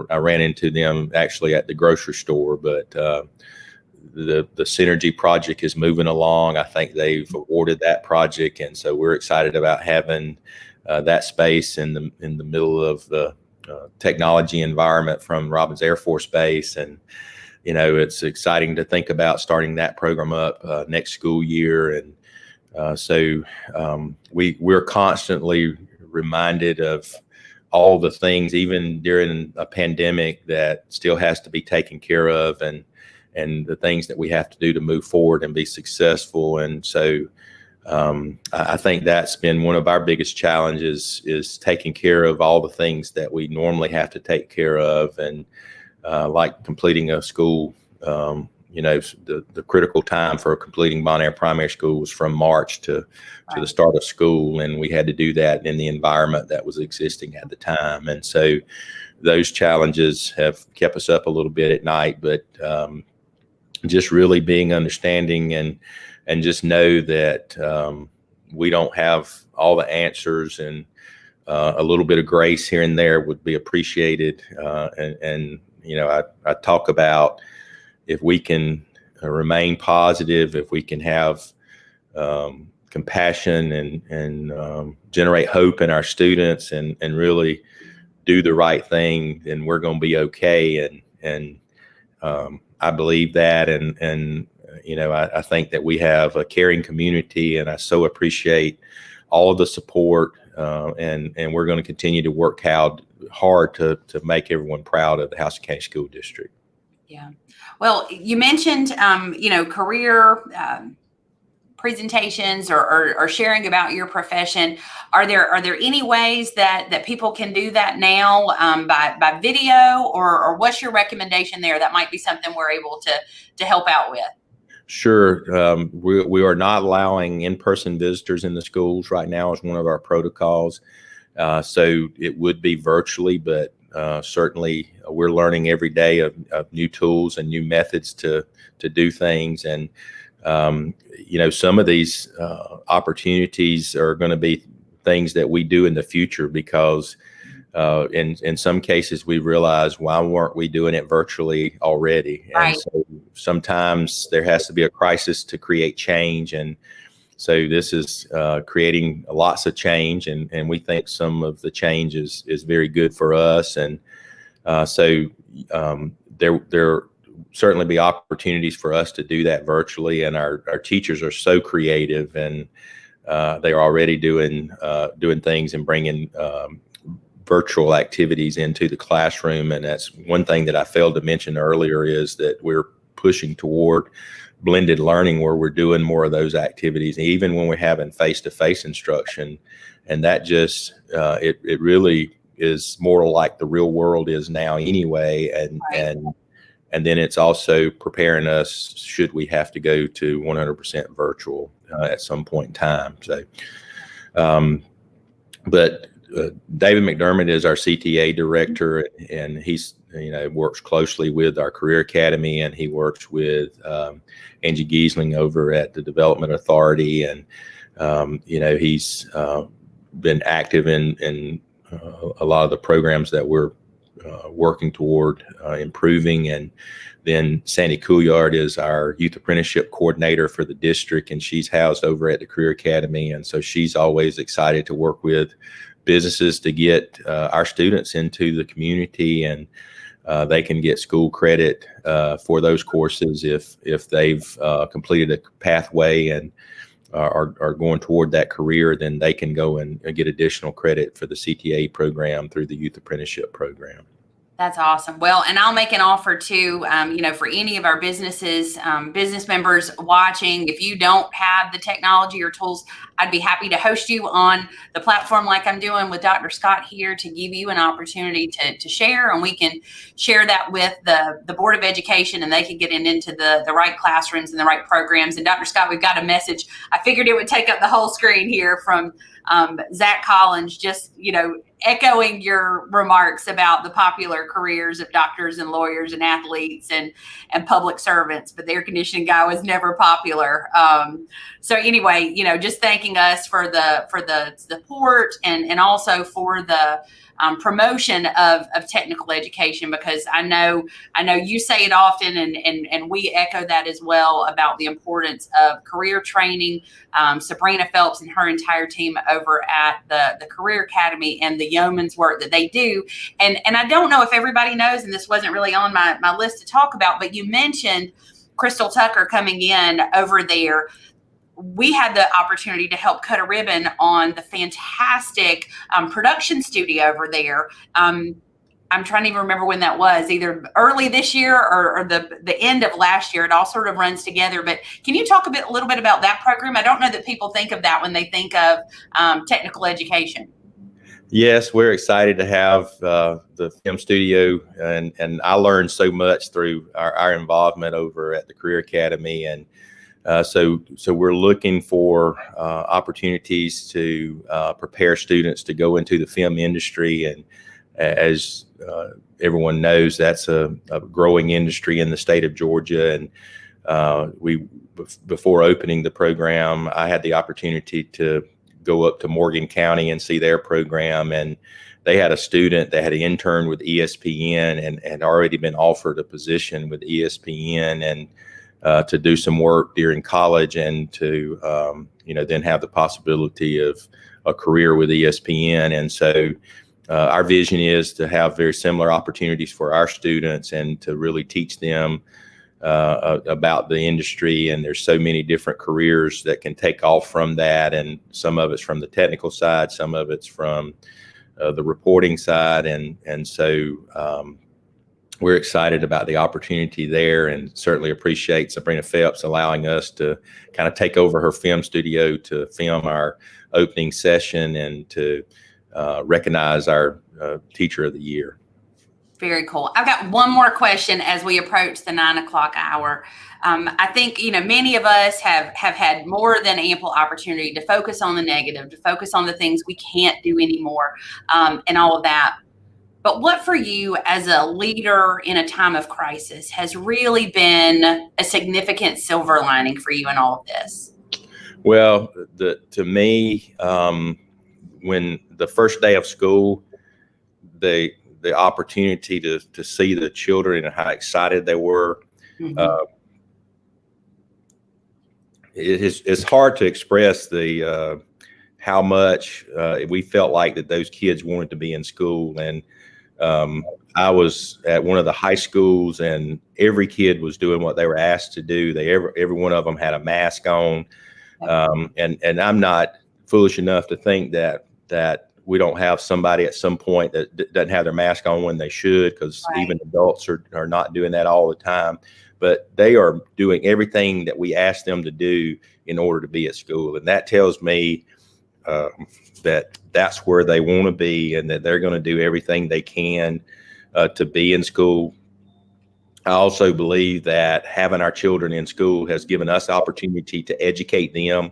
I ran into them actually at the grocery store, but the Synergy project is moving along. I think they've awarded that project. And so we're excited about having that space in the middle of the technology environment from Robins Air Force Base. And, it's exciting to think about starting that program up next school year. And so we're constantly reminded of all the things, even during a pandemic, that still has to be taken care of, and the things that we have to do to move forward and be successful. And so I think that's been one of our biggest challenges, is taking care of all the things that we normally have to take care of. And like completing a school, the critical time for completing Bonaire Primary School was from March to the start of school. And we had to do that in the environment that was existing at the time. And so those challenges have kept us up a little bit at night, but just really being understanding and just know that we don't have all the answers, and a little bit of grace here and there would be appreciated. I talk about, if we can remain positive, if we can have compassion and generate hope in our students and really do the right thing, then we're going to be okay. And I believe that. And I think that we have a caring community, and I so appreciate all of the support. And we're going to continue to work hard to make everyone proud of the Houston County School District. Yeah. Well, you mentioned, career presentations or sharing about your profession. Are there any ways that people can do that now by video, or what's your recommendation there? That might be something we're able to help out with. Sure. We are not allowing in-person visitors in the schools right now as one of our protocols. So it would be virtually, but certainly we're learning every day of new tools and new methods to do things. And, some of these opportunities are going to be things that we do in the future, because in some cases we realize, why weren't we doing it virtually already? Right. And so sometimes there has to be a crisis to create change. And so this is creating lots of change, and we think some of the change is very good for us. And so there certainly be opportunities for us to do that virtually. And our teachers are so creative, and they're already doing things and bringing virtual activities into the classroom. And that's one thing that I failed to mention earlier, is that we're pushing toward blended learning, where we're doing more of those activities, even when we're having face-to-face instruction. And that just, it really is more like the real world is now anyway. And then it's also preparing us, should we have to go to 100% virtual at some point in time. So, but David McDermott is our CTA director, and he's, works closely with our Career Academy, and he works with Angie Giesling over at the Development Authority. And, he's been active in a lot of the programs that we're working toward improving. And then Sandy Couillard is our Youth Apprenticeship Coordinator for the district, and she's housed over at the Career Academy. And so she's always excited to work with businesses to get our students into the community, and they can get school credit for those courses if they've completed a pathway and are going toward that career. Then they can go and get additional credit for the CTA program through the Youth Apprenticeship Program. That's awesome. Well, and I'll make an offer too, for any of our businesses, business members watching, if you don't have the technology or tools, I'd be happy to host you on the platform like I'm doing with Dr. Scott here to give you an opportunity to share, and we can share that with the Board of Education, and they can get into the right classrooms and the right programs. And Dr. Scott, we've got a message. I figured it would take up the whole screen here from Zach Collins, just, echoing your remarks about the popular careers of doctors and lawyers and athletes and public servants, but the air conditioning guy was never popular. So anyway, just thanking us for the support and also for the promotion of technical education, because I know you say it often, and we echo that as well about the importance of career training. Sabrina Phelps and her entire team over at the Career Academy and the yeoman's work that they do. And I don't know if everybody knows, and this wasn't really on my list to talk about, but you mentioned Crystal Tucker coming in over there. We had the opportunity to help cut a ribbon on the fantastic production studio over there. I'm trying to even remember when that was, either early this year or the end of last year. It all sort of runs together. But can you talk a little bit about that program? I don't know that people think of that when they think of technical education. Yes, we're excited to have the film studio, and I learned so much through our involvement over at the Career Academy, and so we're looking for opportunities to prepare students to go into the film industry, and as everyone knows, that's a growing industry in the state of Georgia. And before opening the program, I had the opportunity to go up to Morgan County and see their program, and they had a student that had interned with ESPN and had already been offered a position with ESPN, and to do some work during college, and to then have the possibility of a career with ESPN. And so our vision is to have very similar opportunities for our students and to really teach them about the industry. And there's so many different careers that can take off from that, and some of it's from the technical side, some of it's from the reporting side, and so we're excited about the opportunity there, and certainly appreciate Sabrina Phelps allowing us to kind of take over her film studio to film our opening session and to recognize our Teacher of the Year. Very cool. I've got one more question as we approach the 9 o'clock hour. I think, many of us have had more than ample opportunity to focus on the negative, to focus on the things we can't do anymore, and all of that. But what for you as a leader in a time of crisis has really been a significant silver lining for you in all of this? Well, to me, when the first day of school, the opportunity to see the children and how excited they were, mm-hmm. It's hard to express how much we felt like that those kids wanted to be in school. And I was at one of the high schools, and every kid was doing what they were asked to do. Every one of them had a mask on, and I'm not foolish enough to think that we don't have somebody at some point that doesn't have their mask on when they should, because right. Even adults are not doing that all the time. But they are doing everything that we ask them to do in order to be at school. And that tells me that that's where they want to be, and that they're going to do everything they can to be in school. I also believe that having our children in school has given us opportunity to educate them,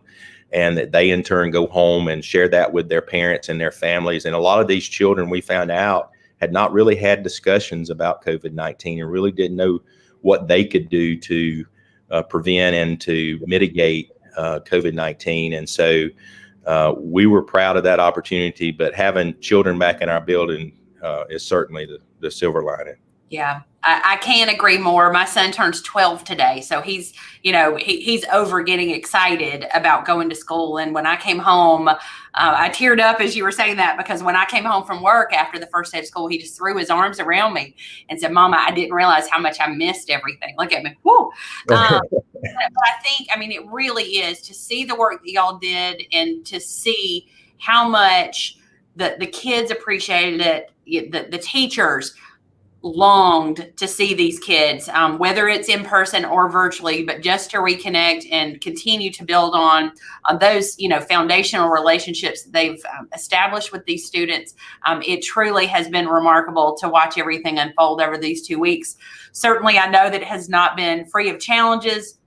and that they in turn go home and share that with their parents and their families. And a lot of these children, we found out, had not really had discussions about COVID-19 and really didn't know what they could do to prevent and to mitigate COVID-19. And so we were proud of that opportunity, but having children back in our building is certainly the silver lining. Yeah, I can't agree more. My son turns 12 today, so he's over getting excited about going to school. And when I came home, I teared up as you were saying that, because when I came home from work after the first day of school, he just threw his arms around me and said, "Mama, I didn't realize how much I missed everything. Look at me." Woo. But I think, it really is to see the work that y'all did, and to see how much the kids appreciated it, the teachers. longed to see these kids, whether it's in person or virtually, but just to reconnect and continue to build on those, foundational relationships that they've established with these students. It truly has been remarkable to watch everything unfold over these 2 weeks. Certainly, I know that it has not been free of challenges.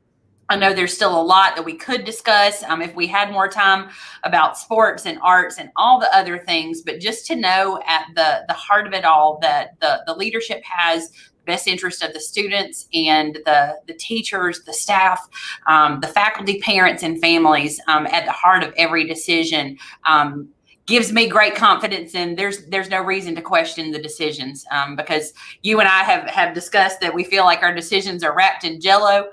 I know there's still a lot that we could discuss if we had more time about sports and arts and all the other things, but just to know at the heart of it all that the leadership has the best interest of the students and the teachers, the staff, the faculty, parents, and families at the heart of every decision. Gives me great confidence, and there's no reason to question the decisions, because you and I have discussed that we feel like our decisions are wrapped in Jell-O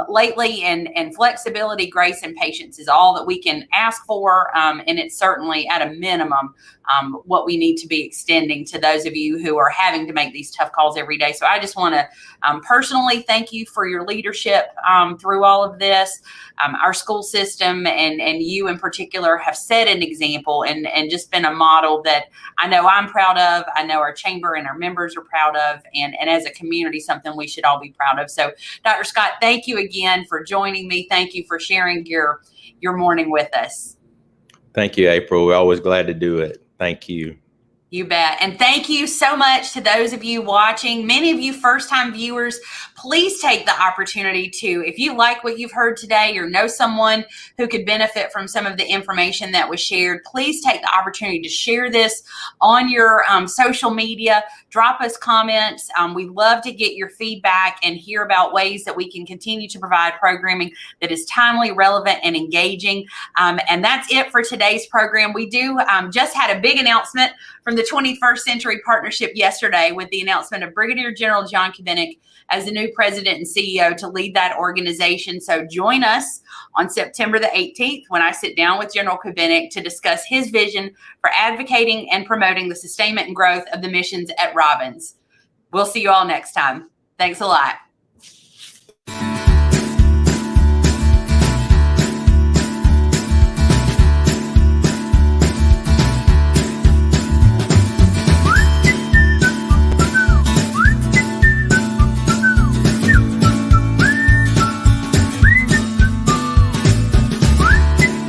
lately, and flexibility, grace, and patience is all that we can ask for, and it's certainly at a minimum what we need to be extending to those of you who are having to make these tough calls every day. So I just want to personally thank you for your leadership through all of this. Our school system and you in particular have set an example and just been a model that I know I'm proud of. I know our chamber and our members are proud of, and as a community, something we should all be proud of. So Dr. Scott, thank you again for joining me. Thank you for sharing your morning with us. Thank you, April. We're always glad to do it. Thank you. You bet. And thank you so much to those of you watching. Many of you first-time viewers, please take the opportunity to, if you like what you've heard today or know someone who could benefit from some of the information that was shared, please take the opportunity to share this on your social media. Drop us comments. We love to get your feedback and hear about ways that we can continue to provide programming that is timely, relevant, and engaging. And that's it for today's program. We just had a big announcement from the 21st Century Partnership yesterday with the announcement of Brigadier General John Kinetic as the new president and CEO to lead that organization. So join us on September the 18th when I sit down with General Kinetic to discuss his vision for advocating and promoting the sustainment and growth of the missions at Robbins. We'll see you all next time. Thanks a lot.